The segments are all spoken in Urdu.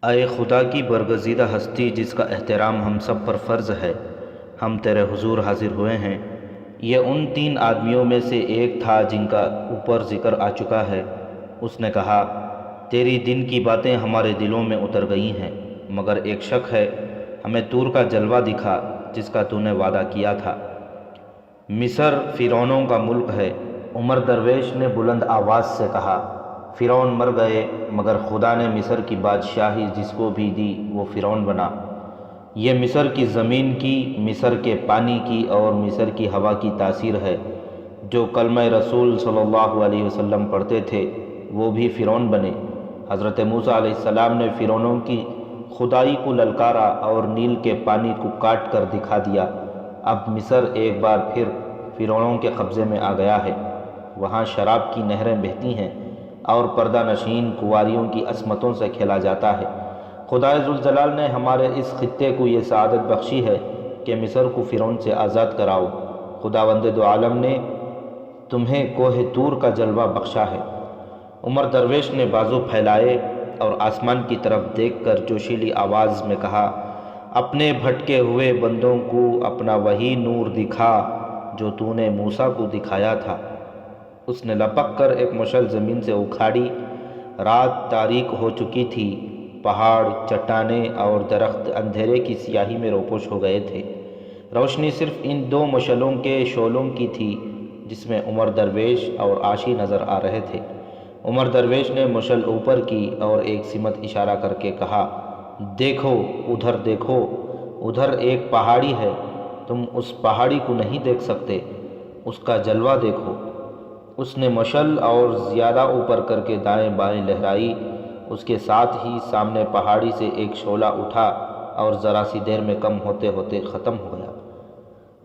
اے خدا کی برگزیدہ ہستی جس کا احترام ہم سب پر فرض ہے، ہم تیرے حضور حاضر ہوئے ہیں۔ یہ ان تین آدمیوں میں سے ایک تھا جن کا اوپر ذکر آ چکا ہے۔ اس نے کہا، تیری دن کی باتیں ہمارے دلوں میں اتر گئی ہیں، مگر ایک شک ہے، ہمیں طور کا جلوہ دکھا جس کا تو نے وعدہ کیا تھا۔ مصر فرعونوں کا ملک ہے۔ عمر درویش نے بلند آواز سے کہا، فرعون مر گئے، مگر خدا نے مصر کی بادشاہی جس کو بھی دی وہ فرعون بنا۔ یہ مصر کی زمین کی، مصر کے پانی کی اور مصر کی ہوا کی تاثیر ہے۔ جو کلمہ رسول صلی اللہ علیہ وسلم پڑھتے تھے وہ بھی فرعون بنے۔ حضرت موسیٰ علیہ السلام نے فرعونوں کی خدائی کو للکارا اور نیل کے پانی کو کاٹ کر دکھا دیا۔ اب مصر ایک بار پھر فرعونوں کے قبضے میں آ گیا ہے۔ وہاں شراب کی نہریں بہتی ہیں اور پردہ نشین کنواریوں کی عصمتوں سے کھیلا جاتا ہے۔ خدائے ذوالجلال نے ہمارے اس خطے کو یہ سعادت بخشی ہے کہ مصر کو فرعون سے آزاد کراؤ۔ خداوند دو عالم نے تمہیں کوہ طور کا جلوہ بخشا ہے۔ عمر درویش نے بازو پھیلائے اور آسمان کی طرف دیکھ کر جوشیلی آواز میں کہا، اپنے بھٹکے ہوئے بندوں کو اپنا وہی نور دکھا جو تو نے موسیٰ کو دکھایا تھا۔ اس نے لپک کر ایک مشعل زمین سے اکھاڑی۔ رات تاریک ہو چکی تھی، پہاڑ، چٹانیں اور درخت اندھیرے کی سیاہی میں روپوش ہو گئے تھے۔ روشنی صرف ان دو مشعلوں کے شعلوں کی تھی جس میں عمر درویش اور عاشی نظر آ رہے تھے۔ عمر درویش نے مشعل اوپر کی اور ایک سمت اشارہ کر کے کہا، دیکھو، ادھر دیکھو، ادھر ایک پہاڑی ہے، تم اس پہاڑی کو نہیں دیکھ سکتے، اس کا جلوہ دیکھو۔ اس نے مشعل اور زیادہ اوپر کر کے دائیں بائیں لہرائی۔ اس کے ساتھ ہی سامنے پہاڑی سے ایک شعلہ اٹھا اور ذرا سی دیر میں کم ہوتے ہوتے ختم ہو گیا۔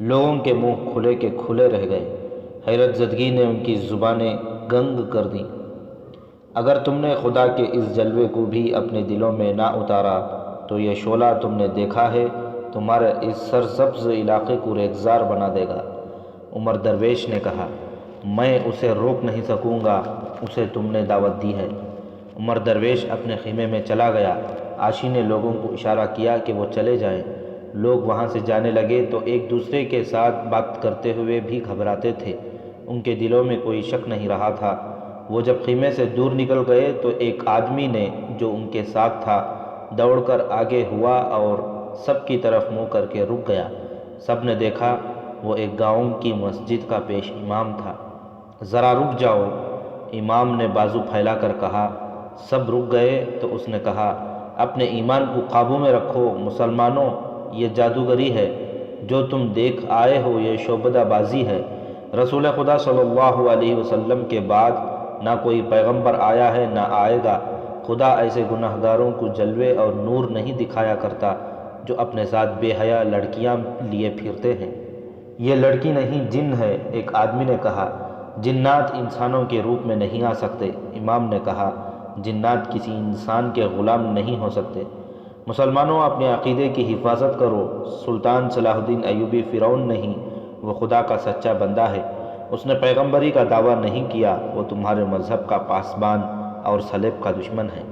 لوگوں کے منہ کھلے کے کھلے رہ گئے۔ حیرت زدگی نے ان کی زبانیں گنگ کر دیں۔ اگر تم نے خدا کے اس جلوے کو بھی اپنے دلوں میں نہ اتارا تو یہ شعلہ تم نے دیکھا ہے تمہارے اس سرسبز علاقے کو ریگزار بنا دے گا۔ عمر درویش نے کہا، میں اسے روک نہیں سکوں گا، اسے تم نے دعوت دی ہے۔ عمر درویش اپنے خیمے میں چلا گیا۔ عاشی نے لوگوں کو اشارہ کیا کہ وہ چلے جائیں۔ لوگ وہاں سے جانے لگے تو ایک دوسرے کے ساتھ بات کرتے ہوئے بھی گھبراتے تھے۔ ان کے دلوں میں کوئی شک نہیں رہا تھا۔ وہ جب خیمے سے دور نکل گئے تو ایک آدمی نے جو ان کے ساتھ تھا دوڑ کر آگے ہوا اور سب کی طرف منہ کر کے رک گیا۔ سب نے دیکھا وہ ایک گاؤں کی مسجد کا پیش امام تھا۔ ذرا رک جاؤ، امام نے بازو پھیلا کر کہا۔ سب رک گئے تو اس نے کہا، اپنے ایمان کو قابو میں رکھو مسلمانوں، یہ جادوگری ہے، جو تم دیکھ آئے ہو یہ شعبدہ بازی ہے۔ رسول خدا صلی اللہ علیہ وسلم کے بعد نہ کوئی پیغمبر آیا ہے نہ آئے گا۔ خدا ایسے گناہ گاروں کو جلوے اور نور نہیں دکھایا کرتا جو اپنے ساتھ بے حیا لڑکیاں لیے پھرتے ہیں۔ یہ لڑکی نہیں، جن ہے، ایک آدمی نے کہا۔ جنات انسانوں کے روپ میں نہیں آ سکتے، امام نے کہا۔ جنات کسی انسان کے غلام نہیں ہو سکتے۔ مسلمانوں، اپنے عقیدے کی حفاظت کرو۔ سلطان صلاح الدین ایوبی فرعون نہیں، وہ خدا کا سچا بندہ ہے۔ اس نے پیغمبری کا دعویٰ نہیں کیا، وہ تمہارے مذہب کا پاسبان اور صلیب کا دشمن ہے۔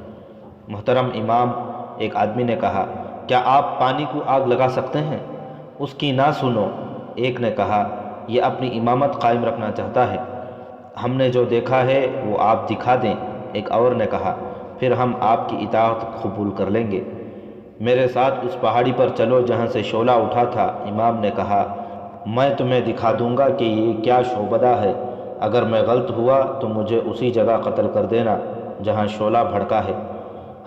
محترم امام، ایک آدمی نے کہا، کیا آپ پانی کو آگ لگا سکتے ہیں؟ اس کی نہ سنو۔ ایک نے کہا، یہ اپنی امامت قائم رکھنا چاہتا ہے، ہم نے جو دیکھا ہے وہ آپ دکھا دیں۔ ایک اور نے کہا، پھر ہم آپ کی اطاعت قبول کر لیں گے۔ میرے ساتھ اس پہاڑی پر چلو جہاں سے شعلہ اٹھا تھا۔ امام نے کہا، میں تمہیں دکھا دوں گا کہ یہ کیا شعبدہ ہے۔ اگر میں غلط ہوا تو مجھے اسی جگہ قتل کر دینا جہاں شعلہ بھڑکا ہے۔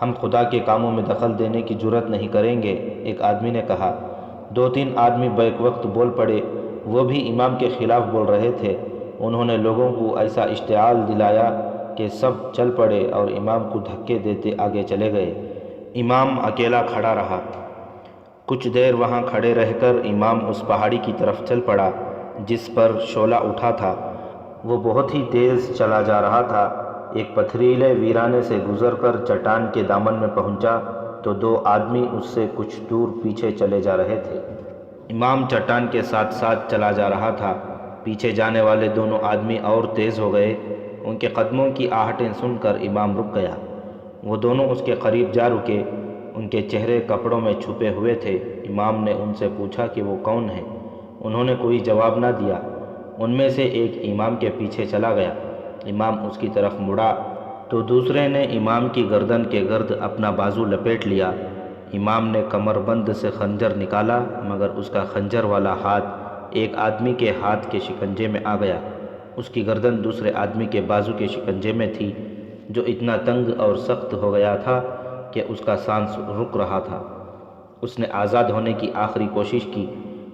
ہم خدا کے کاموں میں دخل دینے کی جرات نہیں کریں گے۔ ایک آدمی نے کہا۔ دو تین آدمی بیک وقت بول پڑے، وہ بھی امام کے خلاف بول رہے تھے۔ انہوں نے لوگوں کو ایسا اشتعال دلایا کہ سب چل پڑے اور امام کو دھکے دیتے آگے چلے گئے۔ امام اکیلا کھڑا رہا۔ کچھ دیر وہاں کھڑے رہ کر امام اس پہاڑی کی طرف چل پڑا جس پر شعلہ اٹھا تھا۔ وہ بہت ہی تیز چلا جا رہا تھا۔ ایک پتھریلے ویرانے سے گزر کر چٹان کے دامن میں پہنچا تو دو آدمی اس سے کچھ دور پیچھے چلے جا رہے تھے۔ امام چٹان کے ساتھ ساتھ چلا جا رہا تھا۔ پیچھے جانے والے دونوں آدمی اور تیز ہو گئے۔ ان کے قدموں کی آہٹیں سن کر امام رک گیا۔ وہ دونوں اس کے قریب جا رکے۔ ان کے چہرے کپڑوں میں چھپے ہوئے تھے۔ امام نے ان سے پوچھا کہ وہ کون ہیں؟ انہوں نے کوئی جواب نہ دیا۔ ان میں سے ایک امام کے پیچھے چلا گیا۔ امام اس کی طرف مڑا تو دوسرے نے امام کی گردن کے گرد اپنا بازو لپیٹ لیا۔ امام نے کمر بند سے خنجر نکالا، مگر اس کا خنجر والا ہاتھ ایک آدمی کے ہاتھ کے شکنجے میں آ گیا۔ اس کی گردن دوسرے آدمی کے بازو کے شکنجے میں تھی، جو اتنا تنگ اور سخت ہو گیا تھا کہ اس کا سانس رک رہا تھا۔ اس نے آزاد ہونے کی آخری کوشش کی۔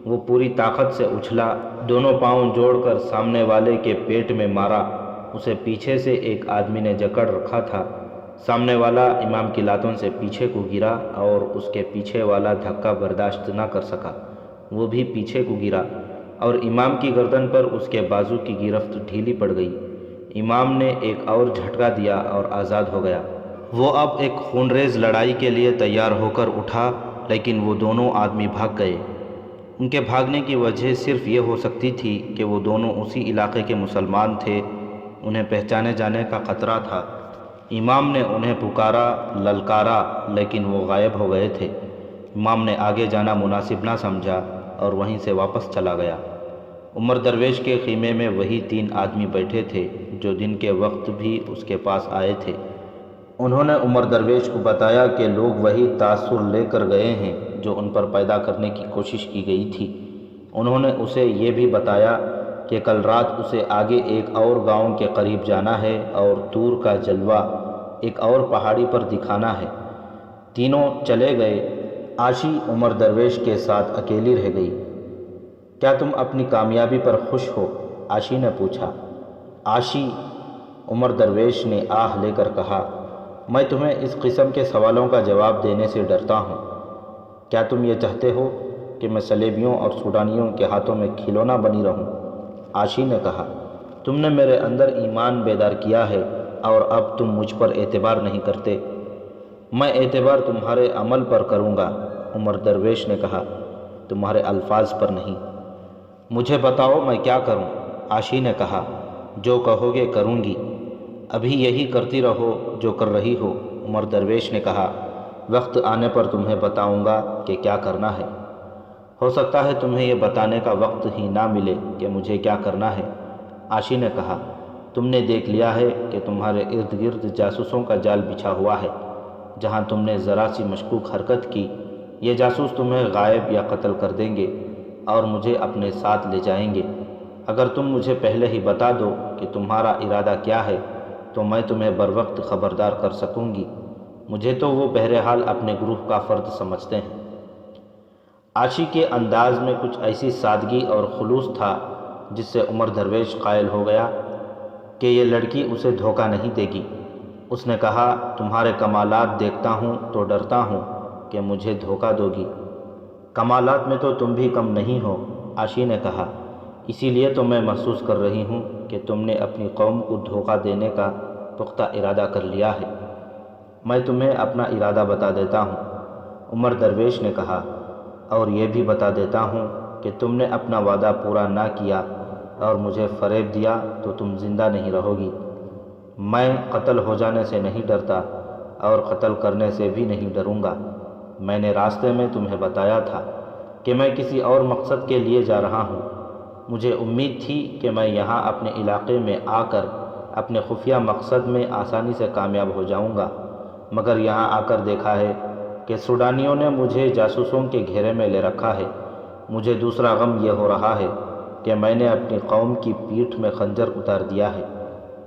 وہ پوری طاقت سے اچھلا، دونوں پاؤں جوڑ کر سامنے والے کے پیٹ میں مارا۔ اسے پیچھے سے ایک آدمی نے جکڑ رکھا تھا۔ سامنے والا امام کی لاتوں سے پیچھے کو گرا اور اس کے پیچھے والا دھکا برداشت نہ کر سکا، وہ بھی پیچھے کو گرا اور امام کی گردن پر اس کے بازو کی گرفت ڈھیلی پڑ گئی۔ امام نے ایک اور جھٹکا دیا اور آزاد ہو گیا۔ وہ اب ایک خونریز لڑائی کے لیے تیار ہو کر اٹھا، لیکن وہ دونوں آدمی بھاگ گئے۔ ان کے بھاگنے کی وجہ صرف یہ ہو سکتی تھی کہ وہ دونوں اسی علاقے کے مسلمان تھے، انہیں پہچانے جانے کا خطرہ تھا۔ امام نے انہیں پکارا، للکارا، لیکن وہ غائب ہو گئے تھے۔ امام نے آگے جانا مناسب نہ سمجھا اور وہیں سے واپس چلا گیا۔ عمر درویش کے خیمے میں وہی 3 آدمی بیٹھے تھے جو دن کے وقت بھی اس کے پاس آئے تھے۔ انہوں نے عمر درویش کو بتایا کہ لوگ وہی تاثر لے کر گئے ہیں جو ان پر پیدا کرنے کی کوشش کی گئی تھی۔ انہوں نے اسے یہ بھی بتایا کہ کل رات اسے آگے ایک اور گاؤں کے قریب جانا ہے اور طور کا جلوہ ایک اور پہاڑی پر دکھانا ہے۔ تینوں چلے گئے۔ عاشی عمر درویش کے ساتھ اکیلی رہ گئی۔ کیا تم اپنی کامیابی پر خوش ہو؟ عاشی نے پوچھا۔ عاشی، عمر درویش نے آہ لے کر کہا، میں تمہیں اس قسم کے سوالوں کا جواب دینے سے ڈرتا ہوں۔ کیا تم یہ چاہتے ہو کہ میں صلیبیوں اور سوڈانیوں کے ہاتھوں میں کھلونا بنی رہوں؟ عاشی نے کہا، تم نے میرے اندر ایمان بیدار کیا ہے اور اب تم مجھ پر اعتبار نہیں کرتے۔ میں اعتبار تمہارے عمل پر کروں گا، عمر درویش نے کہا، تمہارے الفاظ پر نہیں۔ مجھے بتاؤ میں کیا کروں؟ عاشی نے کہا، جو کہو گے کروں گی۔ ابھی یہی کرتی رہو جو کر رہی ہو، عمر درویش نے کہا، وقت آنے پر تمہیں بتاؤں گا کہ کیا کرنا ہے۔ ہو سکتا ہے تمہیں یہ بتانے کا وقت ہی نہ ملے کہ مجھے کیا کرنا ہے۔ عاشی نے کہا، تم نے دیکھ لیا ہے کہ تمہارے ارد گرد جاسوسوں کا جال بچھا ہوا ہے۔ جہاں تم نے ذرا سی مشکوک حرکت کی، یہ جاسوس تمہیں غائب یا قتل کر دیں گے اور مجھے اپنے ساتھ لے جائیں گے۔ اگر تم مجھے پہلے ہی بتا دو کہ تمہارا ارادہ کیا ہے تو میں تمہیں بروقت خبردار کر سکوں گی۔ مجھے تو وہ بہرحال اپنے گروہ کا فرد سمجھتے ہیں۔ عاشی کے انداز میں کچھ ایسی سادگی اور خلوص تھا جس سے عمر درویش قائل ہو گیا کہ یہ لڑکی اسے دھوکہ نہیں دے گی۔ اس نے کہا، تمہارے کمالات دیکھتا ہوں تو ڈرتا ہوں کہ مجھے دھوکہ دو گی۔ کمالات میں تو تم بھی کم نہیں ہو، عاشی نے کہا، اسی لیے تو میں محسوس کر رہی ہوں کہ تم نے اپنی قوم کو دھوکہ دینے کا پختہ ارادہ کر لیا ہے۔ میں تمہیں اپنا ارادہ بتا دیتا ہوں، عمر درویش نے کہا، اور یہ بھی بتا دیتا ہوں کہ تم نے اپنا وعدہ پورا نہ کیا اور مجھے فریب دیا تو تم زندہ نہیں رہو گی۔ میں قتل ہو جانے سے نہیں ڈرتا اور قتل کرنے سے بھی نہیں ڈروں گا۔ میں نے راستے میں تمہیں بتایا تھا کہ میں کسی اور مقصد کے لیے جا رہا ہوں۔ مجھے امید تھی کہ میں یہاں اپنے علاقے میں آ کر اپنے خفیہ مقصد میں آسانی سے کامیاب ہو جاؤں گا، مگر یہاں آ کر دیکھا ہے کہ سوڈانیوں نے مجھے جاسوسوں کے گھیرے میں لے رکھا ہے۔ مجھے دوسرا غم یہ ہو رہا ہے کہ میں نے اپنی قوم کی پیٹھ میں خنجر اتار دیا ہے۔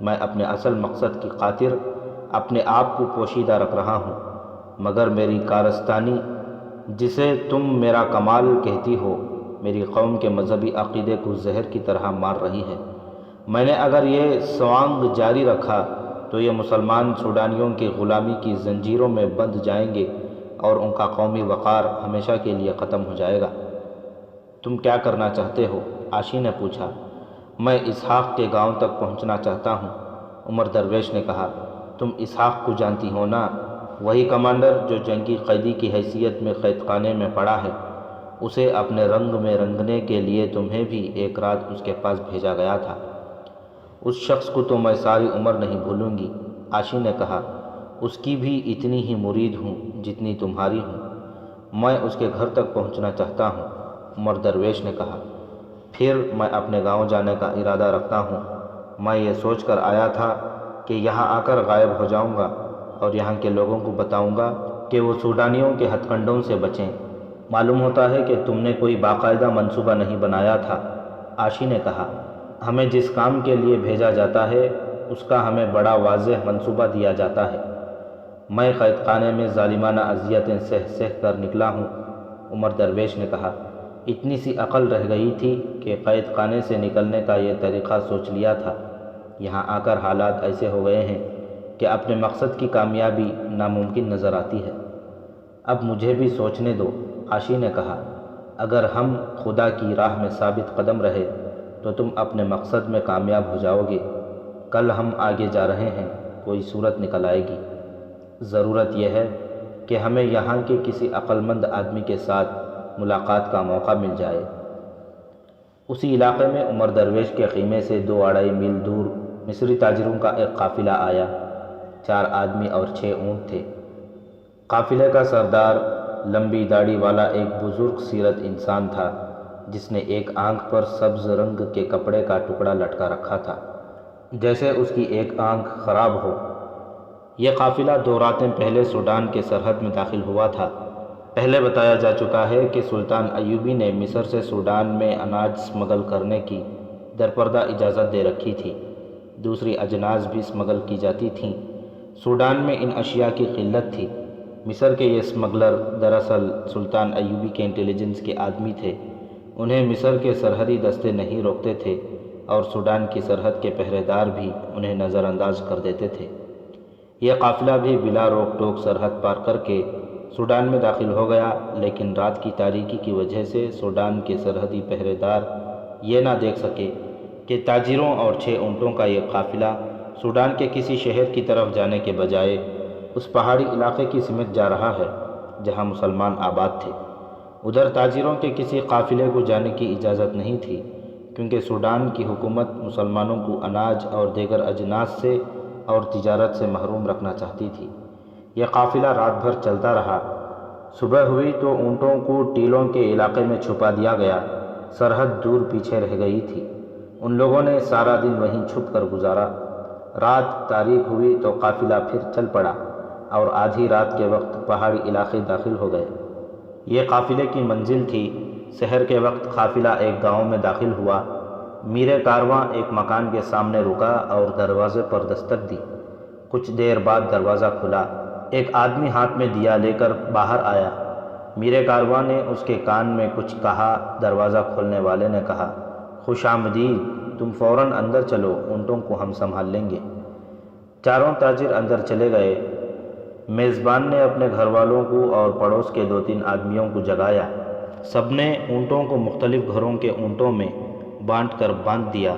میں اپنے اصل مقصد کی خاطر اپنے آپ کو پوشیدہ رکھ رہا ہوں، مگر میری کارستانی، جسے تم میرا کمال کہتی ہو، میری قوم کے مذہبی عقیدے کو زہر کی طرح مار رہی ہے۔ میں نے اگر یہ سوانگ جاری رکھا تو یہ مسلمان سوڈانیوں کی غلامی کی زنجیروں میں بندھ جائیں گے اور ان کا قومی وقار ہمیشہ کے لیے ختم ہو جائے گا۔ تم کیا کرنا چاہتے ہو؟ عاشی نے پوچھا۔ میں اسحاق کے گاؤں تک پہنچنا چاہتا ہوں، عمر درویش نے کہا۔ تم اسحاق کو جانتی ہو نا، وہی کمانڈر جو جنگی قیدی کی حیثیت میں قید خانے میں پڑا ہے۔ اسے اپنے رنگ میں رنگنے کے لیے تمہیں بھی ایک رات اس کے پاس بھیجا گیا تھا۔ اس شخص کو تو میں ساری عمر نہیں بھولوں گی، عاشی نے کہا۔ اس کی بھی اتنی ہی مرید ہوں جتنی تمہاری ہوں۔ میں اس کے گھر تک پہنچنا چاہتا ہوں، عمر درویش نے کہا۔ پھر میں اپنے گاؤں جانے کا ارادہ رکھتا ہوں۔ میں یہ سوچ کر آیا تھا کہ یہاں آ کر غائب ہو جاؤں گا اور یہاں کے لوگوں کو بتاؤں گا کہ وہ سوڈانیوں کے ہتھ کنڈوں سے بچیں۔ معلوم ہوتا ہے کہ تم نے کوئی باقاعدہ منصوبہ نہیں بنایا تھا، عاشی نے کہا۔ ہمیں جس کام کے لیے بھیجا جاتا ہے اس کا ہمیں بڑا واضح منصوبہ دیا جاتا ہے۔ میں قید خانے میں ظالمانہ اذیتیں سہ سہ کر نکلا ہوں، عمر درویش نے کہا۔ اتنی سی عقل رہ گئی تھی کہ قید خانے سے نکلنے کا یہ طریقہ سوچ لیا تھا۔ یہاں آ کر حالات ایسے ہو گئے ہیں کہ اپنے مقصد کی کامیابی ناممکن نظر آتی ہے۔ اب مجھے بھی سوچنے دو، عاشی نے کہا۔ اگر ہم خدا کی راہ میں ثابت قدم رہے تو تم اپنے مقصد میں کامیاب ہو جاؤ گے۔ کل ہم آگے جا رہے ہیں، کوئی صورت نکل آئے گی۔ ضرورت یہ ہے کہ ہمیں یہاں کے کسی عقل مند آدمی کے ساتھ ملاقات کا موقع مل جائے۔ اسی علاقے میں عمر درویش کے خیمے سے 2-2.5 میل دور مصری تاجروں کا ایک قافلہ آیا۔ 4 آدمی اور 6 اونٹ تھے۔ قافلے کا سردار لمبی داڑھی والا ایک بزرگ سیرت انسان تھا جس نے ایک آنکھ پر سبز رنگ کے کپڑے کا ٹکڑا لٹکا رکھا تھا، جیسے اس کی ایک آنکھ خراب ہو۔ یہ قافلہ 2 راتیں پہلے سوڈان کے سرحد میں داخل ہوا تھا۔ پہلے بتایا جا چکا ہے کہ سلطان ایوبی نے مصر سے سوڈان میں اناج اسمگل کرنے کی درپردہ اجازت دے رکھی تھی۔ دوسری اجناس بھی اسمگل کی جاتی تھیں۔ سوڈان میں ان اشیاء کی قلت تھی۔ مصر کے یہ اسمگلر دراصل سلطان ایوبی کے انٹیلیجنس کے آدمی تھے۔ انہیں مصر کے سرحدی دستے نہیں روکتے تھے اور سوڈان کی سرحد کے پہرے دار بھی انہیں نظر انداز کر دیتے تھے۔ یہ قافلہ بھی بلا روک ٹوک سرحد پار کر کے سوڈان میں داخل ہو گیا، لیکن رات کی تاریکی کی وجہ سے سوڈان کے سرحدی پہرے دار یہ نہ دیکھ سکے کہ تاجروں اور 6 اونٹوں کا یہ قافلہ سوڈان کے کسی شہر کی طرف جانے کے بجائے اس پہاڑی علاقے کی سمت جا رہا ہے جہاں مسلمان آباد تھے۔ ادھر تاجروں کے کسی قافلے کو جانے کی اجازت نہیں تھی، کیونکہ سوڈان کی حکومت مسلمانوں کو اناج اور دیگر اجناس سے اور تجارت سے محروم رکھنا چاہتی تھی۔ یہ قافلہ رات بھر چلتا رہا۔ صبح ہوئی تو اونٹوں کو ٹیلوں کے علاقے میں چھپا دیا گیا۔ سرحد دور پیچھے رہ گئی تھی۔ ان لوگوں نے سارا دن وہیں چھپ کر گزارا۔ رات تاریک ہوئی تو قافلہ پھر چل پڑا اور آدھی رات کے وقت پہاڑی علاقے داخل ہو گئے۔ یہ قافلے کی منزل تھی۔ سحر کے وقت قافلہ ایک گاؤں میں داخل ہوا۔ میر کارواں ایک مکان کے سامنے رکا اور دروازے پر دستک دی۔ کچھ دیر بعد دروازہ کھلا۔ ایک آدمی ہاتھ میں دیا لے کر باہر آیا۔ میر کارواں نے اس کے کان میں کچھ کہا۔ دروازہ کھولنے والے نے کہا، خوش آمدید، تم فوراً اندر چلو، اونٹوں کو ہم سنبھال لیں گے۔ چاروں تاجر اندر چلے گئے۔ میزبان نے اپنے گھر والوں کو اور پڑوس کے 2-3 آدمیوں کو جگایا۔ سب نے اونٹوں کو مختلف گھروں کے اونٹوں میں بانٹ کر باندھ دیا۔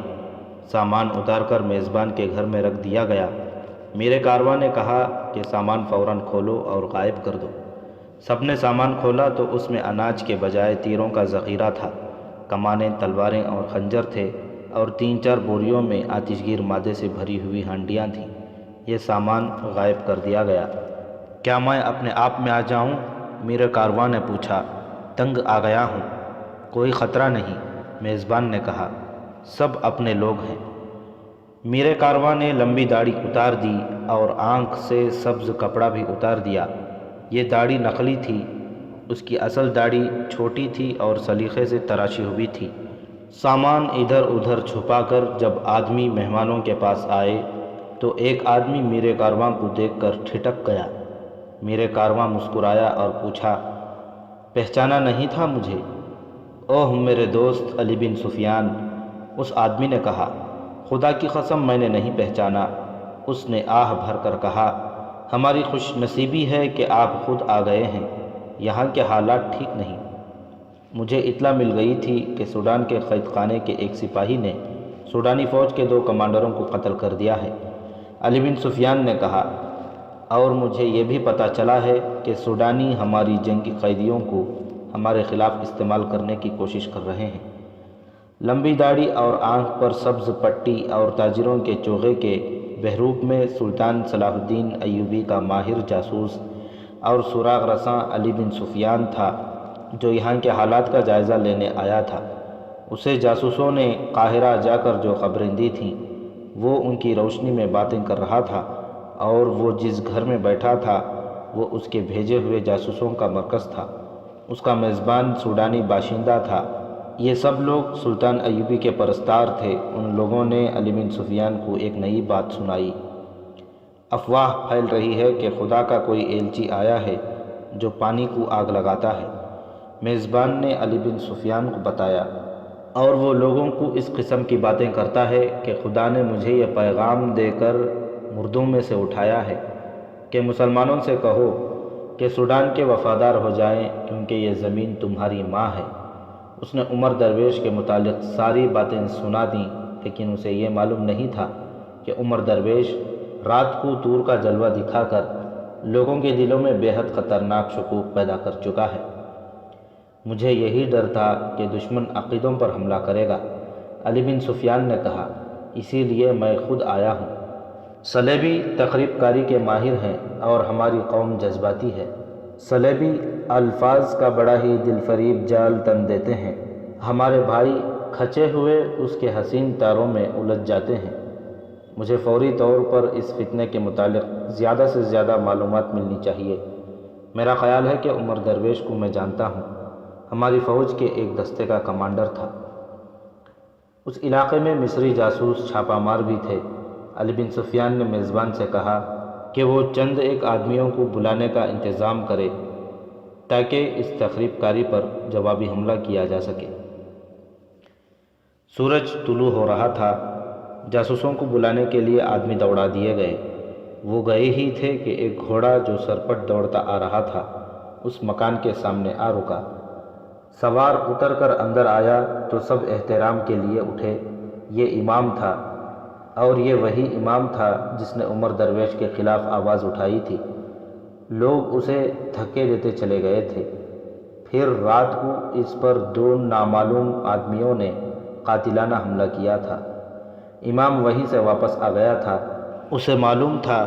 سامان اتار کر میزبان کے گھر میں رکھ دیا گیا۔ میر کارواں نے کہا کہ سامان فوراً کھولو اور غائب کر دو۔ سب نے سامان کھولا تو اس میں اناج کے بجائے تیروں کا ذخیرہ تھا۔ کمانیں، تلواریں اور خنجر تھے اور 3-4 بوریوں میں آتش گیر مادے سے بھری ہوئی ہانڈیاں تھیں۔ یہ سامان غائب کر دیا گیا۔ کیا میں اپنے آپ میں آ جاؤں؟ میر کارواں نے پوچھا۔ تنگ آ گیا ہوں۔ کوئی خطرہ نہیں، میزبان نے کہا، سب اپنے لوگ ہیں۔ میر کارواں نے لمبی داڑھی اتار دی اور آنکھ سے سبز کپڑا بھی اتار دیا۔ یہ داڑھی نقلی تھی۔ اس کی اصل داڑھی چھوٹی تھی اور سلیقے سے تراشی ہوئی تھی۔ سامان ادھر ادھر چھپا کر جب آدمی مہمانوں کے پاس آئے تو ایک آدمی میر کارواں کو دیکھ کر ٹھٹک گیا۔ میر کارواں مسکرایا اور پوچھا، پہچانا نہیں تھا مجھے؟ اوہ میرے دوست علی بن سفیان، اس آدمی نے کہا۔ خدا کی قسم میں نے نہیں پہچانا، اس نے آہ بھر کر کہا۔ ہماری خوش نصیبی ہے کہ آپ خود آ گئے ہیں، یہاں کے حالات ٹھیک نہیں۔ مجھے اطلاع مل گئی تھی کہ سوڈان کے قید خانے کے ایک سپاہی نے سوڈانی فوج کے 2 کمانڈروں کو قتل کر دیا ہے، علی بن سفیان نے کہا، اور مجھے یہ بھی پتہ چلا ہے کہ سوڈانی ہماری جنگی قیدیوں کو ہمارے خلاف استعمال کرنے کی کوشش کر رہے ہیں۔ لمبی داڑھی اور آنکھ پر سبز پٹی اور تاجروں کے چوغے کے بحروب میں سلطان صلاح الدین ایوبی کا ماہر جاسوس اور سراغ رساں علی بن سفیان تھا، جو یہاں کے حالات کا جائزہ لینے آیا تھا۔ اسے جاسوسوں نے قاہرہ جا کر جو خبریں دی تھیں وہ ان کی روشنی میں باتیں کر رہا تھا، اور وہ جس گھر میں بیٹھا تھا وہ اس کے بھیجے ہوئے جاسوسوں کا مرکز تھا۔ اس کا میزبان سوڈانی باشندہ تھا۔ یہ سب لوگ سلطان ایوبی کے پرستار تھے۔ ان لوگوں نے علی بن سفیان کو ایک نئی بات سنائی۔ افواہ پھیل رہی ہے کہ خدا کا کوئی ایلچی آیا ہے جو پانی کو آگ لگاتا ہے۔ میزبان نے علی بن سفیان کو بتایا، اور وہ لوگوں کو اس قسم کی باتیں کرتا ہے کہ خدا نے مجھے یہ پیغام دے کر مردوں میں سے اٹھایا ہے کہ مسلمانوں سے کہو کہ سوڈان کے وفادار ہو جائیں، کیونکہ یہ زمین تمہاری ماں ہے۔ اس نے عمر درویش کے متعلق ساری باتیں سنا دیں، لیکن اسے یہ معلوم نہیں تھا کہ عمر درویش رات کو طور کا جلوہ دکھا کر لوگوں کے دلوں میں بے حد خطرناک شکوک پیدا کر چکا ہے۔ مجھے یہی ڈر تھا کہ دشمن عقیدوں پر حملہ کرے گا، علی بن سفیان نے کہا، اسی لیے میں خود آیا ہوں۔ صلیبی تخریب کاری کے ماہر ہیں اور ہماری قوم جذباتی ہے۔ صلیبی الفاظ کا بڑا ہی دل فریب جال تن دیتے ہیں۔ ہمارے بھائی کھچے ہوئے اس کے حسین تاروں میں الجھ جاتے ہیں۔ مجھے فوری طور پر اس فتنے کے متعلق زیادہ سے زیادہ معلومات ملنی چاہیے۔ میرا خیال ہے کہ عمر درویش کو میں جانتا ہوں، ہماری فوج کے ایک دستے کا کمانڈر تھا۔ اس علاقے میں مصری جاسوس چھاپہ مار بھی تھے۔ علی بن سفیان نے میزبان سے کہا کہ وہ چند ایک آدمیوں کو بلانے کا انتظام کرے تاکہ اس تخریب کاری پر جوابی حملہ کیا جا سکے۔ سورج طلوع ہو رہا تھا۔ جاسوسوں کو بلانے کے لیے آدمی دوڑا دیے گئے۔ وہ گئے ہی تھے کہ ایک گھوڑا جو سرپٹ دوڑتا آ رہا تھا اس مکان کے سامنے آ رکا۔ سوار اتر کر اندر آیا تو سب احترام کے لیے اٹھے۔ یہ امام تھا، اور یہ وہی امام تھا جس نے عمر درویش کے خلاف آواز اٹھائی تھی۔ لوگ اسے دھکے دیتے چلے گئے تھے۔ پھر رات کو اس پر دو نامعلوم آدمیوں نے قاتلانہ حملہ کیا تھا۔ امام وہیں سے واپس آ گیا تھا۔ اسے معلوم تھا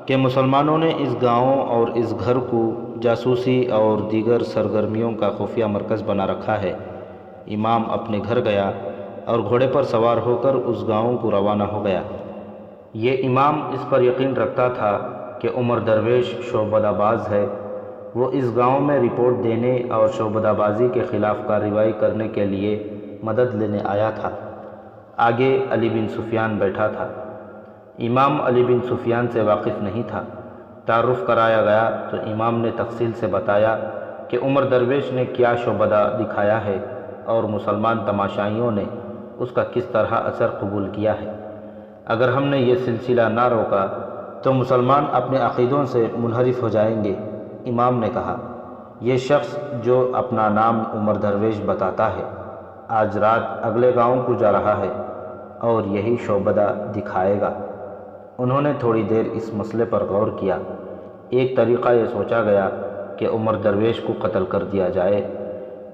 کہ مسلمانوں نے اس گاؤں اور اس گھر کو جاسوسی اور دیگر سرگرمیوں کا خفیہ مرکز بنا رکھا ہے۔ امام اپنے گھر گیا اور گھوڑے پر سوار ہو کر اس گاؤں کو روانہ ہو گیا۔ یہ امام اس پر یقین رکھتا تھا کہ عمر درویش شعبدہ باز ہے۔ وہ اس گاؤں میں رپورٹ دینے اور شعبدہ بازی کے خلاف کارروائی کرنے کے لیے مدد لینے آیا تھا۔ آگے علی بن سفیان بیٹھا تھا۔ امام علی بن سفیان سے واقف نہیں تھا۔ تعارف کرایا گیا تو امام نے تفصیل سے بتایا کہ عمر درویش نے کیا شعبدہ دکھایا ہے اور مسلمان تماشائیوں نے اس کا کس طرح اثر قبول کیا ہے۔ اگر ہم نے یہ سلسلہ نہ روکا تو مسلمان اپنے عقیدوں سے منحرف ہو جائیں گے۔ امام نے کہا، یہ شخص جو اپنا نام عمر درویش بتاتا ہے آج رات اگلے گاؤں کو جا رہا ہے اور یہی شعبدہ دکھائے گا۔ انہوں نے تھوڑی دیر اس مسئلے پر غور کیا۔ ایک طریقہ یہ سوچا گیا کہ عمر درویش کو قتل کر دیا جائے۔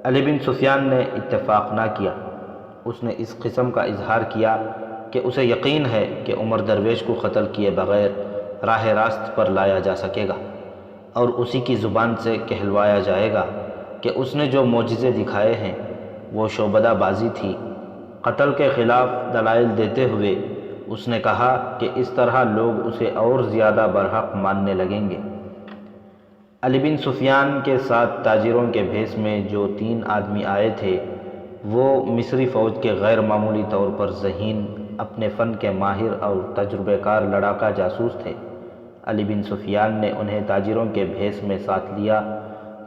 علی بن سفیان نے اتفاق نہ کیا۔ اس نے اس قسم کا اظہار کیا کہ اسے یقین ہے کہ عمر درویش کو قتل کیے بغیر راہ راست پر لایا جا سکے گا، اور اسی کی زبان سے کہلوایا جائے گا کہ اس نے جو معجزے دکھائے ہیں وہ شعبدہ بازی تھی۔ قتل کے خلاف دلائل دیتے ہوئے اس نے کہا کہ اس طرح لوگ اسے اور زیادہ برحق ماننے لگیں گے۔ علی بن سفیان کے ساتھ تاجروں کے بھیس میں جو 3 آدمی آئے تھے وہ مصری فوج کے غیر معمولی طور پر ذہین، اپنے فن کے ماہر اور تجربہ کار لڑاکا جاسوس تھے۔ علی بن سفیان نے انہیں تاجروں کے بھیس میں ساتھ لیا،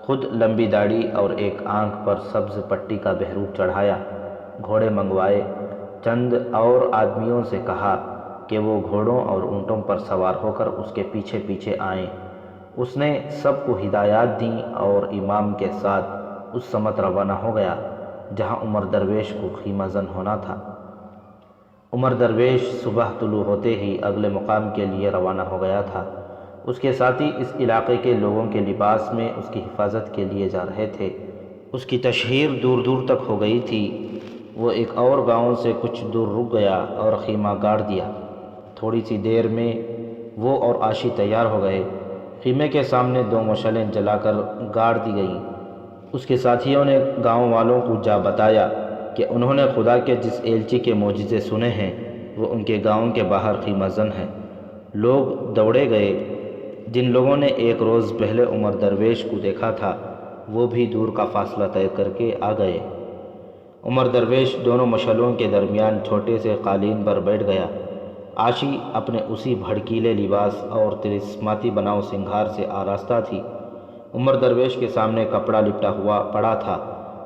خود لمبی داڑھی اور ایک آنکھ پر سبز پٹی کا بحروب چڑھایا، گھوڑے منگوائے، چند اور آدمیوں سے کہا کہ وہ گھوڑوں اور اونٹوں پر سوار ہو کر اس کے پیچھے پیچھے آئیں۔ اس نے سب کو ہدایات دیں اور امام کے ساتھ اس سمت روانہ ہو گیا جہاں عمر درویش کو خیمہ زن ہونا تھا۔ عمر درویش صبح طلوع ہوتے ہی اگلے مقام کے لیے روانہ ہو گیا تھا۔ اس کے ساتھی اس علاقے کے لوگوں کے لباس میں اس کی حفاظت کے لیے جا رہے تھے۔ اس کی تشہیر دور دور تک ہو گئی تھی۔ وہ ایک اور گاؤں سے کچھ دور رک گیا اور خیمہ گاڑ دیا۔ تھوڑی سی دیر میں وہ اور عاشی تیار ہو گئے۔ خیمے کے سامنے 2 مشعلیں جلا کر گاڑ دی گئیں۔ اس کے ساتھیوں نے گاؤں والوں کو جا بتایا کہ انہوں نے خدا کے جس ایلچی کے معجزے سنے ہیں وہ ان کے گاؤں کے باہر خیمہ زن ہے۔ لوگ دوڑے گئے۔ جن لوگوں نے ایک روز پہلے عمر درویش کو دیکھا تھا وہ بھی دور کا فاصلہ طے کر کے آ گئے۔ عمر درویش دونوں مشعلوں کے درمیان چھوٹے سے قالین پر بیٹھ گیا۔ عاشی اپنے اسی بھڑکیلے لباس اور طلسماتی بناؤ سنگھار سے آراستہ تھی۔ عمر درویش کے سامنے کپڑا لپٹا ہوا پڑا تھا۔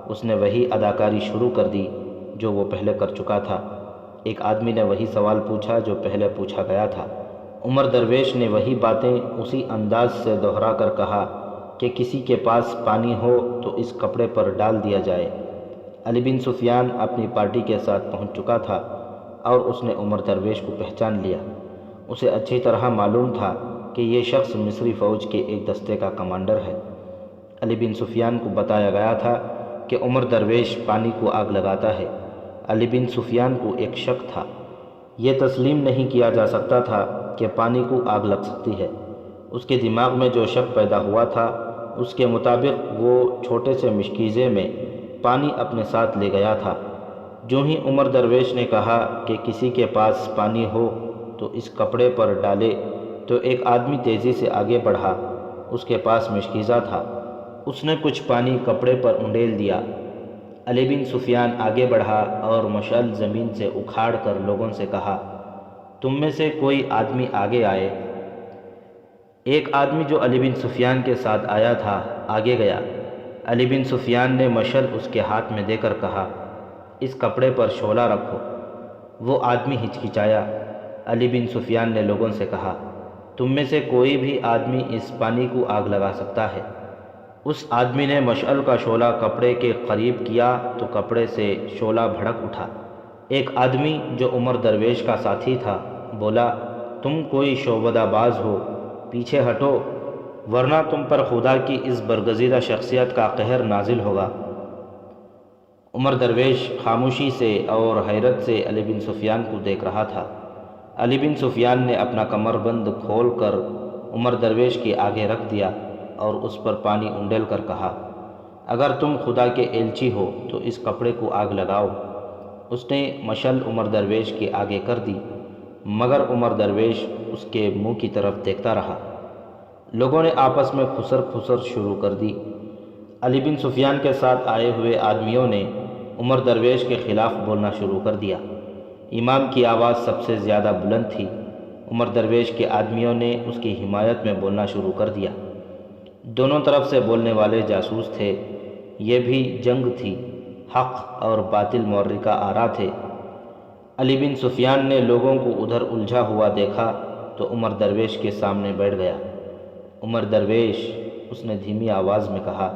اس نے وہی اداکاری شروع کر دی جو وہ پہلے کر چکا تھا۔ ایک آدمی نے وہی سوال پوچھا جو پہلے پوچھا گیا تھا۔ عمر درویش نے وہی باتیں اسی انداز سے دہرا کر کہا کہ کسی کے پاس پانی ہو تو اس کپڑے پر ڈال دیا جائے۔ علی بن سفیان اپنی پارٹی کے ساتھ پہنچ چکا تھا اور اس نے عمر درویش کو پہچان لیا۔ اسے اچھی طرح معلوم تھا کہ یہ شخص مصری فوج کے ایک دستے کا کمانڈر ہے۔ علی بن سفیان کو بتایا گیا تھا کہ عمر درویش پانی کو آگ لگاتا ہے۔ علی بن سفیان کو ایک شک تھا۔ یہ تسلیم نہیں کیا جا سکتا تھا کہ پانی کو آگ لگ سکتی ہے۔ اس کے دماغ میں جو شک پیدا ہوا تھا اس کے مطابق وہ چھوٹے سے مشکیزے میں پانی اپنے ساتھ لے گیا تھا۔ جو ہی عمر درویش نے کہا کہ کسی کے پاس پانی ہو تو اس کپڑے پر ڈالے تو ایک آدمی تیزی سے آگے بڑھا۔ اس کے پاس مشکیزہ تھا۔ اس نے کچھ پانی کپڑے پر انڈیل دیا۔ علی بن سفیان آگے بڑھا اور مشعل زمین سے اکھاڑ کر لوگوں سے کہا، تم میں سے کوئی آدمی آگے آئے۔ ایک آدمی جو علی بن سفیان کے ساتھ آیا تھا آگے گیا۔ علی بن سفیان نے مشعل اس کے ہاتھ میں دے کر کہا، اس کپڑے پر شعلہ رکھو۔ وہ آدمی ہچکچایا۔ علی بن سفیان نے لوگوں سے کہا، تم میں سے کوئی بھی آدمی اس پانی کو آگ لگا سکتا ہے۔ اس آدمی نے مشعل کا شعلہ کپڑے کے قریب کیا تو کپڑے سے شعلہ بھڑک اٹھا۔ ایک آدمی جو عمر درویش کا ساتھی تھا بولا، تم کوئی شعبدہ باز ہو، پیچھے ہٹو ورنہ تم پر خدا کی اس برگزیدہ شخصیت کا قہر نازل ہوگا۔ عمر درویش خاموشی سے اور حیرت سے علی بن سفیان کو دیکھ رہا تھا۔ علی بن سفیان نے اپنا کمر بند کھول کر عمر درویش کے آگے رکھ دیا اور اس پر پانی انڈیل کر کہا، اگر تم خدا کے ایلچی ہو تو اس کپڑے کو آگ لگاؤ۔ اس نے مشعل عمر درویش کے آگے کر دی مگر عمر درویش اس کے منہ کی طرف دیکھتا رہا۔ لوگوں نے آپس میں کھسر کھسر شروع کر دی۔ علی بن سفیان کے ساتھ آئے ہوئے آدمیوں نے عمر درویش کے خلاف بولنا شروع کر دیا۔ امام کی آواز سب سے زیادہ بلند تھی۔ عمر درویش کے آدمیوں نے اس کی حمایت میں بولنا شروع کر دیا۔ دونوں طرف سے بولنے والے جاسوس تھے۔ یہ بھی جنگ تھی، حق اور باطل معرکہ آرا تھے۔ علی بن سفیان نے لوگوں کو ادھر الجھا ہوا دیکھا تو عمر درویش کے سامنے بیٹھ گیا۔ عمر درویش، اس نے دھیمی آواز میں کہا،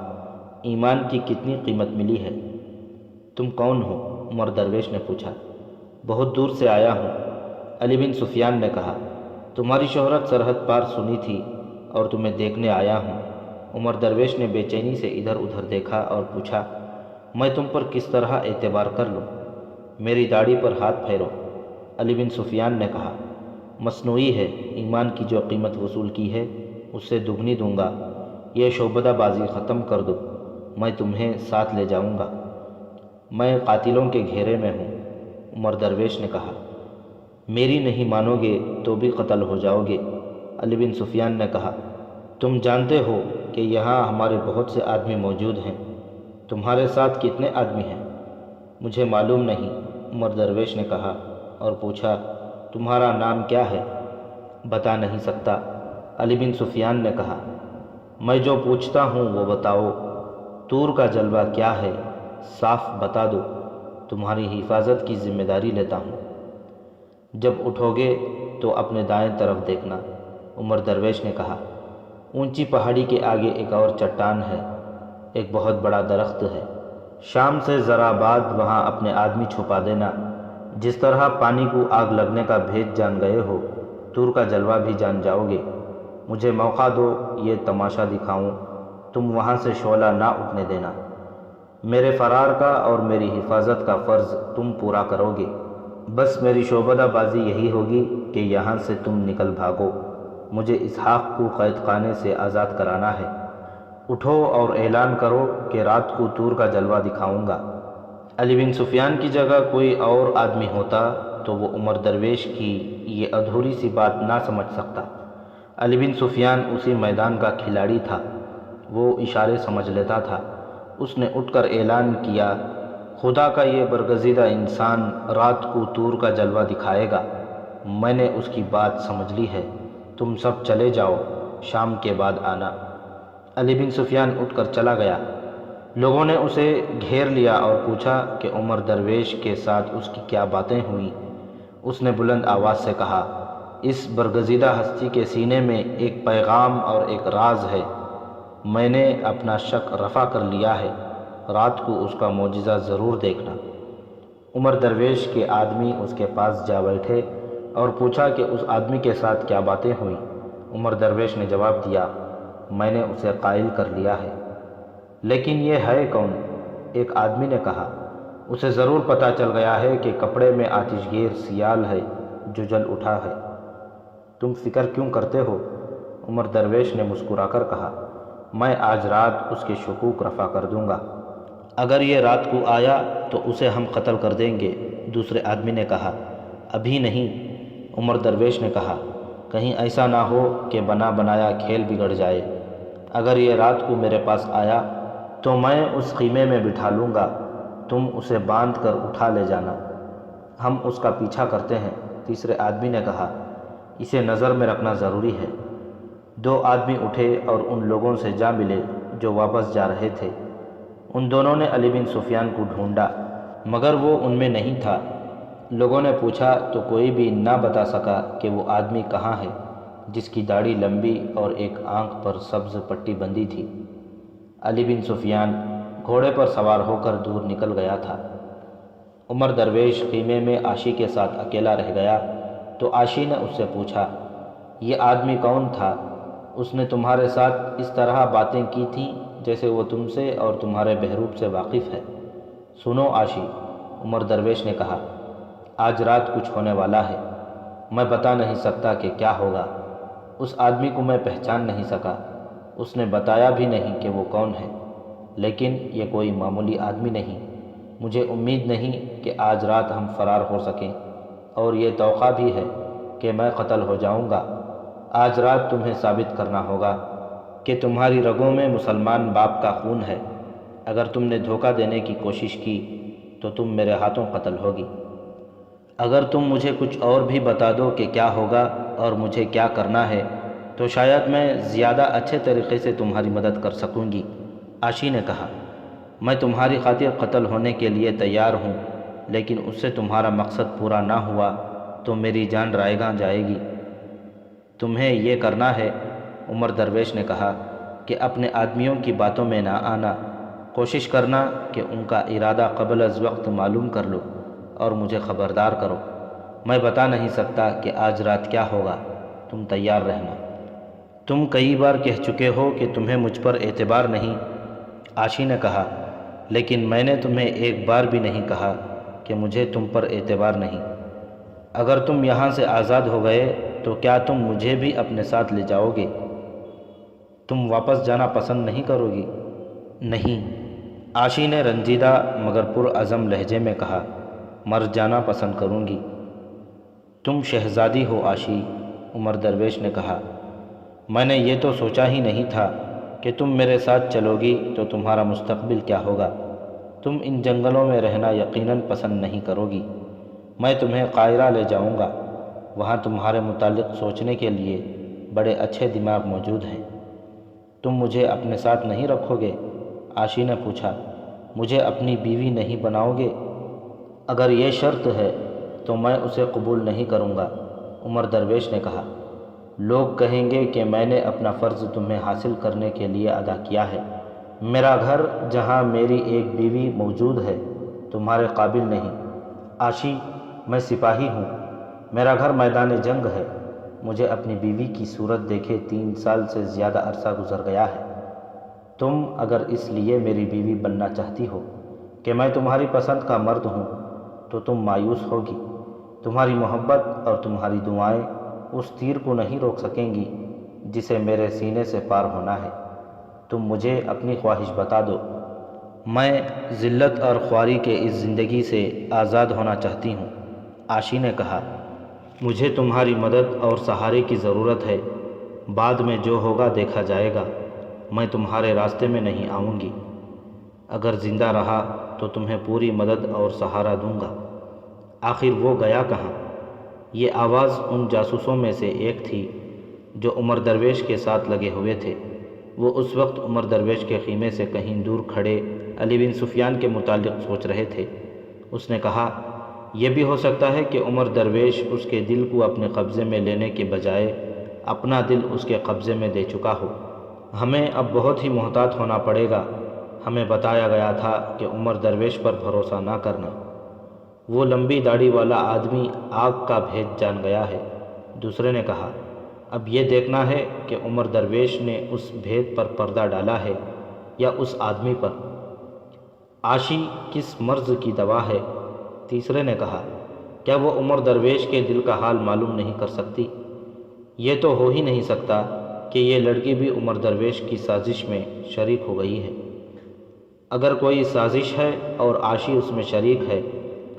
ایمان کی کتنی قیمت ملی ہے؟ تم کون ہو؟ عمر درویش نے پوچھا۔ بہت دور سے آیا ہوں، علی بن سفیان نے کہا۔ تمہاری شہرت سرحد پار سنی تھی اور تمہیں دیکھنے آیا ہوں۔ عمر درویش نے بے چینی سے ادھر ادھر دیکھا اور پوچھا، میں تم پر کس طرح اعتبار کر لوں؟ میری داڑھی پر ہاتھ پھیرو۔ علی بن سفیان نے کہا، مصنوعی ہے، ایمان کی جو قیمت وصول کی ہے اس سے دگنی دوں گا۔ یہ شعبدہ بازی ختم کر دو، میں تمہیں ساتھ لے جاؤں گا۔ میں قاتلوں کے گھیرے میں ہوں۔ عمر درویش نے کہا، میری نہیں مانو گے تو بھی قتل ہو جاؤ گے۔ علی بن سفیان نے کہا، تم جانتے ہو کہ یہاں ہمارے بہت سے آدمی موجود ہیں، تمہارے ساتھ کتنے آدمی ہیں؟ مجھے معلوم نہیں، عمر درویش نے کہا اور پوچھا، تمہارا نام کیا ہے؟ بتا نہیں سکتا، علی بن سفیان نے کہا۔ میں جو پوچھتا ہوں وہ بتاؤ، طور کا جلوہ کیا ہے؟ صاف بتا دو، تمہاری حفاظت کی ذمہ داری لیتا ہوں۔ جب اٹھو گے تو اپنے دائیں طرف دیکھنا، عمر درویش نے کہا۔ اونچی پہاڑی کے آگے ایک اور چٹان ہے، ایک بہت بڑا درخت ہے۔ شام سے ذرا بعد وہاں اپنے آدمی چھپا دینا۔ جس طرح پانی کو آگ لگنے کا بھید جان گئے ہو، طور کا جلوہ بھی جان جاؤ گے۔ مجھے موقع دو، یہ تماشا دکھاؤں، تم وہاں سے شعلہ نہ اٹھنے دینا۔ میرے فرار کا اور میری حفاظت کا فرض تم پورا کرو گے۔ بس میری شعبدہ بازی یہی ہوگی کہ یہاں سے تم نکل بھاگو، مجھے اسحاق کو قید خانے سے آزاد کرانا ہے۔ اٹھو اور اعلان کرو کہ رات کو طور کا جلوہ دکھاؤں گا۔ علی بن سفیان کی جگہ کوئی اور آدمی ہوتا تو وہ عمر درویش کی یہ ادھوری سی بات نہ سمجھ سکتا۔ علی بن سفیان اسی میدان کا کھلاڑی تھا، وہ اشارے سمجھ لیتا تھا۔ اس نے اٹھ کر اعلان کیا، خدا کا یہ برگزیدہ انسان رات کو طور کا جلوہ دکھائے گا۔ میں نے اس کی بات سمجھ لی ہے، تم سب چلے جاؤ، شام کے بعد آنا۔ علی بن سفیان اٹھ کر چلا گیا۔ لوگوں نے اسے گھیر لیا اور پوچھا کہ عمر درویش کے ساتھ اس کی کیا باتیں ہوئیں۔ اس نے بلند آواز سے کہا، اس برگزیدہ ہستی کے سینے میں ایک پیغام اور ایک راز ہے۔ میں نے اپنا شک رفع کر لیا ہے، رات کو اس کا معجزہ ضرور دیکھنا۔ عمر درویش کے آدمی اس کے پاس جا بیٹھے اور پوچھا کہ اس آدمی کے ساتھ کیا باتیں ہوئیں۔ عمر درویش نے جواب دیا، میں نے اسے قائل کر لیا ہے۔ لیکن یہ ہے کون؟ ایک آدمی نے کہا، اسے ضرور پتہ چل گیا ہے کہ کپڑے میں آتش گیر سیال ہے جو جل اٹھا ہے۔ تم فکر کیوں کرتے ہو؟ عمر درویش نے مسکرا کر کہا، میں آج رات اس کے شکوک رفع کر دوں گا۔ اگر یہ رات کو آیا تو اسے ہم قتل کر دیں گے۔ دوسرے آدمی نے کہا، ابھی نہیں۔ عمر درویش نے کہا، کہیں ایسا نہ ہو کہ بنا بنایا کھیل بگڑ جائے۔ اگر یہ رات کو میرے پاس آیا تو میں اس خیمے میں بٹھا لوں گا، تم اسے باندھ کر اٹھا لے جانا، ہم اس کا پیچھا کرتے ہیں۔ تیسرے آدمی نے کہا، اسے نظر میں رکھنا ضروری ہے۔ دو آدمی اٹھے اور ان لوگوں سے جا ملے جو واپس جا رہے تھے۔ ان دونوں نے علی بن سفیان کو ڈھونڈا مگر وہ ان میں نہیں تھا۔ لوگوں نے پوچھا تو کوئی بھی نہ بتا سکا کہ وہ آدمی کہاں ہے جس کی داڑھی لمبی اور ایک آنکھ پر سبز پٹی بندھی تھی۔ علی بن سفیان گھوڑے پر سوار ہو کر دور نکل گیا تھا۔ عمر درویش خیمے میں عاشی کے ساتھ اکیلا رہ گیا تو عاشی نے اس سے پوچھا، یہ آدمی کون تھا؟ اس نے تمہارے ساتھ اس طرح باتیں کی تھیں جیسے وہ تم سے اور تمہارے بہروپ سے واقف ہے۔ سنو عاشی، عمر درویش نے کہا، آج رات کچھ ہونے والا ہے، میں بتا نہیں سکتا کہ کیا ہوگا۔ اس آدمی کو میں پہچان نہیں سکا، اس نے بتایا بھی نہیں کہ وہ کون ہے، لیکن یہ کوئی معمولی آدمی نہیں۔ مجھے امید نہیں کہ آج رات ہم فرار ہو سکیں، اور یہ توقع بھی ہے کہ میں قتل ہو جاؤں گا۔ آج رات تمہیں ثابت کرنا ہوگا کہ تمہاری رگوں میں مسلمان باپ کا خون ہے۔ اگر تم نے دھوکہ دینے کی کوشش کی تو تم میرے ہاتھوں قتل ہوگی۔ اگر تم مجھے کچھ اور بھی بتا دو کہ کیا ہوگا اور مجھے کیا کرنا ہے تو شاید میں زیادہ اچھے طریقے سے تمہاری مدد کر سکوں گی۔ عاشی نے کہا، میں تمہاری خاطر قتل ہونے کے لیے تیار ہوں، لیکن اس سے تمہارا مقصد پورا نہ ہوا تو میری جان رائیگاں جائے گی۔ تمہیں یہ کرنا ہے، عمر درویش نے کہا، کہ اپنے آدمیوں کی باتوں میں نہ آنا، کوشش کرنا کہ ان کا ارادہ قبل از وقت معلوم کر لو اور مجھے خبردار کرو۔ میں بتا نہیں سکتا کہ آج رات کیا ہوگا، تم تیار رہنا۔ تم کئی بار کہہ چکے ہو کہ تمہیں مجھ پر اعتبار نہیں، عاشی نے کہا، لیکن میں نے تمہیں ایک بار بھی نہیں کہا کہ مجھے تم پر اعتبار نہیں۔ اگر تم یہاں سے آزاد ہو گئے تو کیا تم مجھے بھی اپنے ساتھ لے جاؤ گے؟ تم واپس جانا پسند نہیں کرو گی؟ نہیں، عاشی نے رنجیدہ مگر پرعزم لہجے میں کہا، مر جانا پسند کروں گی۔ تم شہزادی ہو عاشی، عمر درویش نے کہا، میں نے یہ تو سوچا ہی نہیں تھا کہ تم میرے ساتھ چلو گی تو تمہارا مستقبل کیا ہوگا۔ تم ان جنگلوں میں رہنا یقیناً پسند نہیں کرو گی۔ میں تمہیں قاہرہ لے جاؤں گا، وہاں تمہارے متعلق سوچنے کے لیے بڑے اچھے دماغ موجود ہیں۔ تم مجھے اپنے ساتھ نہیں رکھو گے؟ عاشی نے پوچھا، مجھے اپنی بیوی نہیں بناؤ گے؟ اگر یہ شرط ہے تو میں اسے قبول نہیں کروں گا، عمر درویش نے کہا۔ لوگ کہیں گے کہ میں نے اپنا فرض تمہیں حاصل کرنے کے لیے ادا کیا ہے۔ میرا گھر جہاں میری ایک بیوی موجود ہے تمہارے قابل نہیں۔ عاشی، میں سپاہی ہوں، میرا گھر میدان جنگ ہے، مجھے اپنی بیوی کی صورت دیکھے 3 سال سے زیادہ عرصہ گزر گیا ہے۔ تم اگر اس لیے میری بیوی بننا چاہتی ہو کہ میں تمہاری پسند کا مرد ہوں تو تم مایوس ہوگی۔ تمہاری محبت اور تمہاری دعائیں اس تیر کو نہیں روک سکیں گی جسے میرے سینے سے پار ہونا ہے۔ تم مجھے اپنی خواہش بتا دو، میں ذلت اور خواری کے اس زندگی سے آزاد ہونا چاہتی ہوں۔ عاشی نے کہا، مجھے تمہاری مدد اور سہارے کی ضرورت ہے، بعد میں جو ہوگا دیکھا جائے گا، میں تمہارے راستے میں نہیں آؤں گی۔ اگر زندہ رہا تو تمہیں پوری مدد اور سہارا دوں گا۔ آخر وہ گیا کہاں؟ یہ آواز ان جاسوسوں میں سے ایک تھی جو عمر درویش کے ساتھ لگے ہوئے تھے۔ وہ اس وقت عمر درویش کے خیمے سے کہیں دور کھڑے علی بن سفیان کے متعلق سوچ رہے تھے۔ اس نے کہا، یہ بھی ہو سکتا ہے کہ عمر درویش اس کے دل کو اپنے قبضے میں لینے کے بجائے اپنا دل اس کے قبضے میں دے چکا ہو۔ ہمیں اب بہت ہی محتاط ہونا پڑے گا۔ ہمیں بتایا گیا تھا کہ عمر درویش پر بھروسہ نہ کرنا۔ وہ لمبی داڑھی والا آدمی آگ کا بھید جان گیا ہے۔ دوسرے نے کہا، اب یہ دیکھنا ہے کہ عمر درویش نے اس بھید پر پردہ ڈالا ہے یا اس آدمی پر۔ عاشی کس مرض کی دوا ہے؟ تیسرے نے کہا، کیا وہ عمر درویش کے دل کا حال معلوم نہیں کر سکتی؟ یہ تو ہو ہی نہیں سکتا کہ یہ لڑکی بھی عمر درویش کی سازش میں شریک ہو گئی ہے۔ اگر کوئی سازش ہے اور عاشی اس میں شریک ہے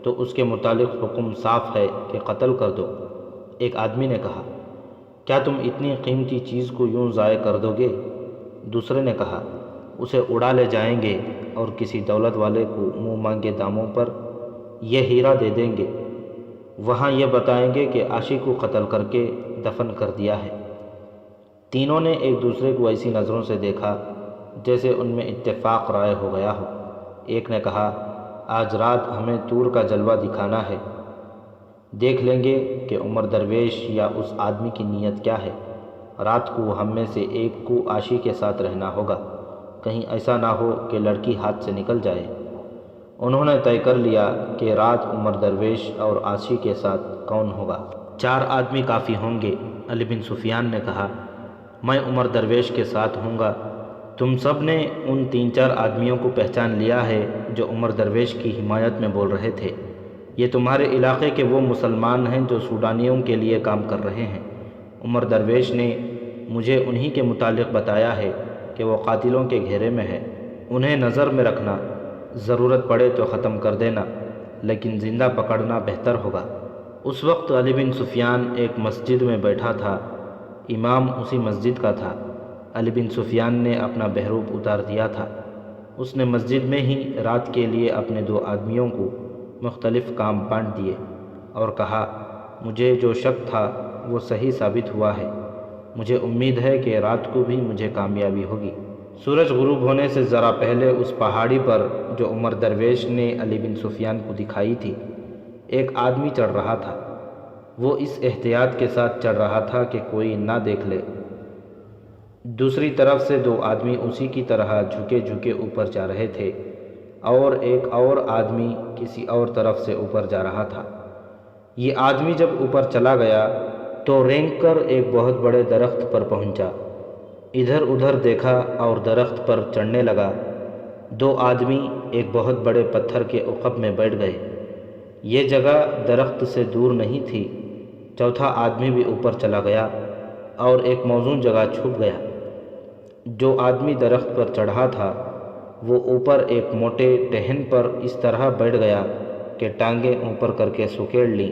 تو اس کے متعلق حکم صاف ہے کہ قتل کر دو۔ ایک آدمی نے کہا، کیا تم اتنی قیمتی چیز کو یوں ضائع کر دو گے؟ دوسرے نے کہا، اسے اڑا لے جائیں گے اور کسی دولت والے کو منہ مانگے داموں پر یہ ہیرا دے دیں گے، وہاں یہ بتائیں گے کہ عاشی کو قتل کر کے دفن کر دیا ہے۔ تینوں نے ایک دوسرے کو ایسی نظروں سے دیکھا جیسے ان میں اتفاق رائے ہو گیا ہو۔ ایک نے کہا، آج رات ہمیں طور کا جلوہ دکھانا ہے، دیکھ لیں گے کہ عمر درویش یا اس آدمی کی نیت کیا ہے۔ رات کو ہم میں سے ایک کو عاشی کے ساتھ رہنا ہوگا، کہیں ایسا نہ ہو کہ لڑکی ہاتھ سے نکل جائے۔ انہوں نے طے کر لیا کہ رات عمر درویش اور عاشی کے ساتھ کون ہوگا؟ 4 آدمی کافی ہوں گے۔ علی بن سفیان نے کہا، میں عمر درویش کے ساتھ ہوں گا۔ تم سب نے ان 3-4 آدمیوں کو پہچان لیا ہے جو عمر درویش کی حمایت میں بول رہے تھے۔ یہ تمہارے علاقے کے وہ مسلمان ہیں جو سوڈانیوں کے لیے کام کر رہے ہیں۔ عمر درویش نے مجھے انہی کے متعلق بتایا ہے کہ وہ قاتلوں کے گھیرے میں ہے۔ انہیں نظر میں رکھنا، ضرورت پڑے تو ختم کر دینا، لیکن زندہ پکڑنا بہتر ہوگا۔ اس وقت علی بن سفیان ایک مسجد میں بیٹھا تھا، امام اسی مسجد کا تھا۔ علی بن سفیان نے اپنا بہروپ اتار دیا تھا۔ اس نے مسجد میں ہی رات کے لیے اپنے 2 آدمیوں کو مختلف کام بانٹ دیے اور کہا، مجھے جو شک تھا وہ صحیح ثابت ہوا ہے، مجھے امید ہے کہ رات کو بھی مجھے کامیابی ہوگی۔ سورج غروب ہونے سے ذرا پہلے اس پہاڑی پر جو عمر درویش نے علی بن سفیان کو دکھائی تھی، ایک آدمی چڑھ رہا تھا۔ وہ اس احتیاط کے ساتھ چڑھ رہا تھا کہ کوئی نہ دیکھ لے۔ دوسری طرف سے 2 آدمی اسی کی طرح جھکے جھکے اوپر جا رہے تھے اور ایک اور آدمی کسی اور طرف سے اوپر جا رہا تھا۔ یہ آدمی جب اوپر چلا گیا تو رینگ کر ایک بہت بڑے درخت پر پہنچا، ادھر ادھر دیکھا اور درخت پر چڑھنے لگا۔ 2 آدمی ایک بہت بڑے پتھر کے عقب میں بیٹھ گئے۔ یہ جگہ درخت سے دور نہیں تھی۔ چوتھا آدمی بھی اوپر چلا گیا اور ایک موزون جگہ چھپ گیا۔ جو آدمی درخت پر چڑھا تھا وہ اوپر ایک موٹے ٹہن پر اس طرح بیٹھ گیا کہ ٹانگیں اوپر کر کے سکیڑ لیں۔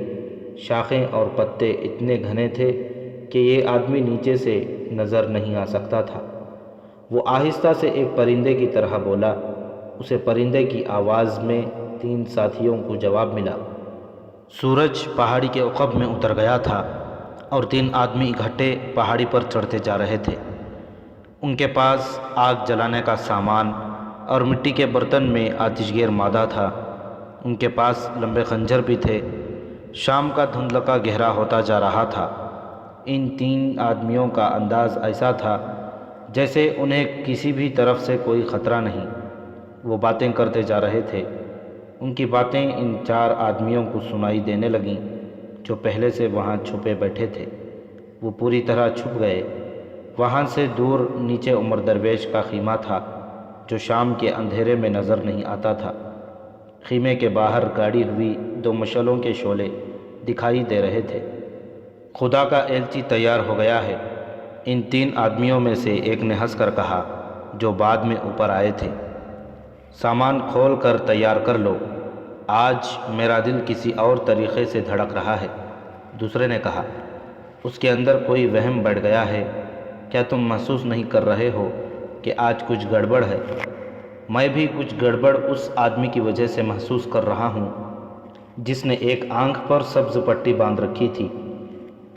شاخیں اور پتے اتنے گھنے تھے کہ یہ آدمی نیچے سے نظر نہیں آ سکتا تھا۔ وہ آہستہ سے ایک پرندے کی طرح بولا۔ اسے پرندے کی آواز میں 3 ساتھیوں کو جواب ملا۔ سورج پہاڑی کے عقب میں اتر گیا تھا اور 3 آدمی اکٹھے پہاڑی پر چڑھتے جا رہے تھے۔ ان کے پاس آگ جلانے کا سامان اور مٹی کے برتن میں آتش گیر مادہ تھا۔ ان کے پاس لمبے خنجر بھی تھے۔ شام کا دھندلکا گہرا ہوتا جا رہا تھا۔ ان 3 آدمیوں کا انداز ایسا تھا جیسے انہیں کسی بھی طرف سے کوئی خطرہ نہیں۔ وہ باتیں کرتے جا رہے تھے۔ ان کی باتیں ان 4 آدمیوں کو سنائی دینے لگیں جو پہلے سے وہاں چھپے بیٹھے تھے۔ وہ پوری طرح چھپ گئے۔ وہاں سے دور نیچے عمر درویش کا خیمہ تھا جو شام کے اندھیرے میں نظر نہیں آتا تھا۔ خیمے کے باہر گاڑی ہوئی 2 مشعلوں کے شعلے دکھائی دے رہے تھے۔ خدا کا ایلچی تیار ہو گیا ہے، ان 3 آدمیوں میں سے ایک نے ہنس کر کہا جو بعد میں اوپر آئے تھے۔ سامان کھول کر تیار کر لو، آج میرا دل کسی اور طریقے سے دھڑک رہا ہے۔ دوسرے نے کہا، اس کے اندر کوئی وہم بڑھ گیا ہے، کیا تم محسوس نہیں کر رہے ہو کہ آج کچھ گڑبڑ ہے؟ میں بھی کچھ گڑبڑ اس آدمی کی وجہ سے محسوس کر رہا ہوں جس نے ایک آنکھ پر سبز پٹی باندھ رکھی تھی۔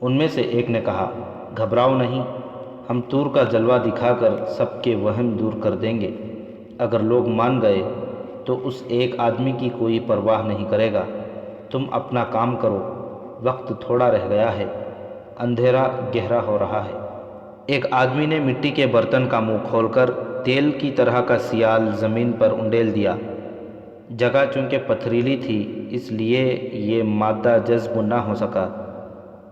ان میں سے ایک نے کہا، گھبراؤ نہیں، ہم طور کا جلوہ دکھا کر سب کے وہم دور کر دیں گے۔ اگر لوگ مان گئے تو اس ایک آدمی کی کوئی پرواہ نہیں کرے گا۔ تم اپنا کام کرو، وقت تھوڑا رہ گیا ہے، اندھیرا گہرا ہو رہا ہے۔ ایک آدمی نے مٹی کے برتن کا منہ کھول کر تیل کی طرح کا سیال زمین پر انڈیل دیا۔ جگہ چونکہ پتھریلی تھی اس لیے یہ مادہ جذب نہ ہو سکا۔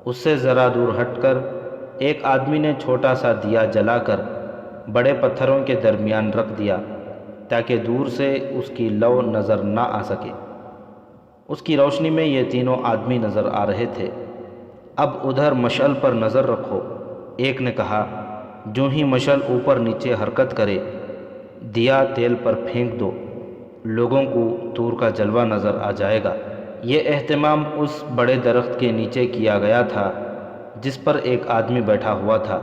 اس سے ذرا دور ہٹ کر ایک آدمی نے چھوٹا سا دیا جلا کر بڑے پتھروں کے درمیان رکھ دیا تاکہ دور سے اس کی لو نظر نہ آ سکے۔ اس کی روشنی میں یہ تینوں آدمی نظر آ رہے تھے۔ اب ادھر مشعل پر نظر رکھو، ایک نے کہا۔ جو ہی مشعل اوپر نیچے حرکت کرے، دیا تیل پر پھینک دو، لوگوں کو طور کا جلوہ نظر آ جائے گا۔ یہ اہتمام اس بڑے درخت کے نیچے کیا گیا تھا جس پر ایک آدمی بیٹھا ہوا تھا۔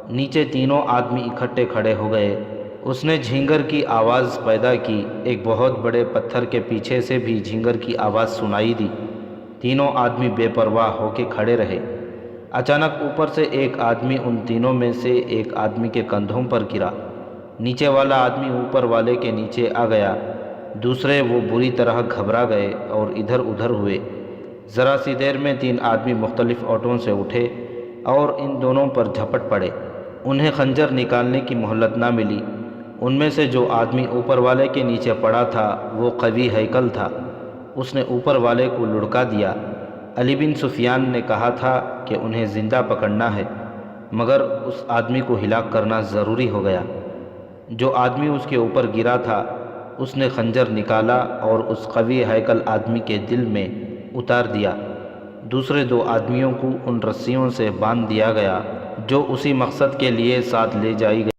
نیچے تینوں آدمی اکٹھے کھڑے ہو گئے۔ اس نے جھینگر کی آواز پیدا کی، ایک بہت بڑے پتھر کے پیچھے سے بھی جھینگر کی آواز سنائی دی۔ تینوں آدمی بے پرواہ ہو کے کھڑے رہے۔ اچانک اوپر سے ایک آدمی ان تینوں میں سے ایک آدمی کے کندھوں پر گرا۔ نیچے والا آدمی اوپر والے کے نیچے آ گیا۔ دوسرے وہ بری طرح گھبرا گئے اور ادھر ادھر ہوئے۔ ذرا سی دیر میں 3 آدمی مختلف اوٹوں سے اٹھے اور ان دونوں پر جھپٹ پڑے۔ انہیں خنجر نکالنے کی مہلت نہ ملی۔ ان میں سے جو آدمی اوپر والے کے نیچے پڑا تھا وہ قوی ہیکل تھا، اس نے اوپر والے کو لڑکا دیا۔ علی بن سفیان نے کہا تھا کہ انہیں زندہ پکڑنا ہے، مگر اس آدمی کو ہلاک کرنا ضروری ہو گیا۔ جو آدمی اس کے اوپر گرا تھا اس نے خنجر نکالا اور اس قوی ہیکل آدمی کے دل میں اتار دیا۔ دوسرے 2 آدمیوں کو ان رسیوں سے باندھ دیا گیا جو اسی مقصد کے لیے ساتھ لے جائی گئی۔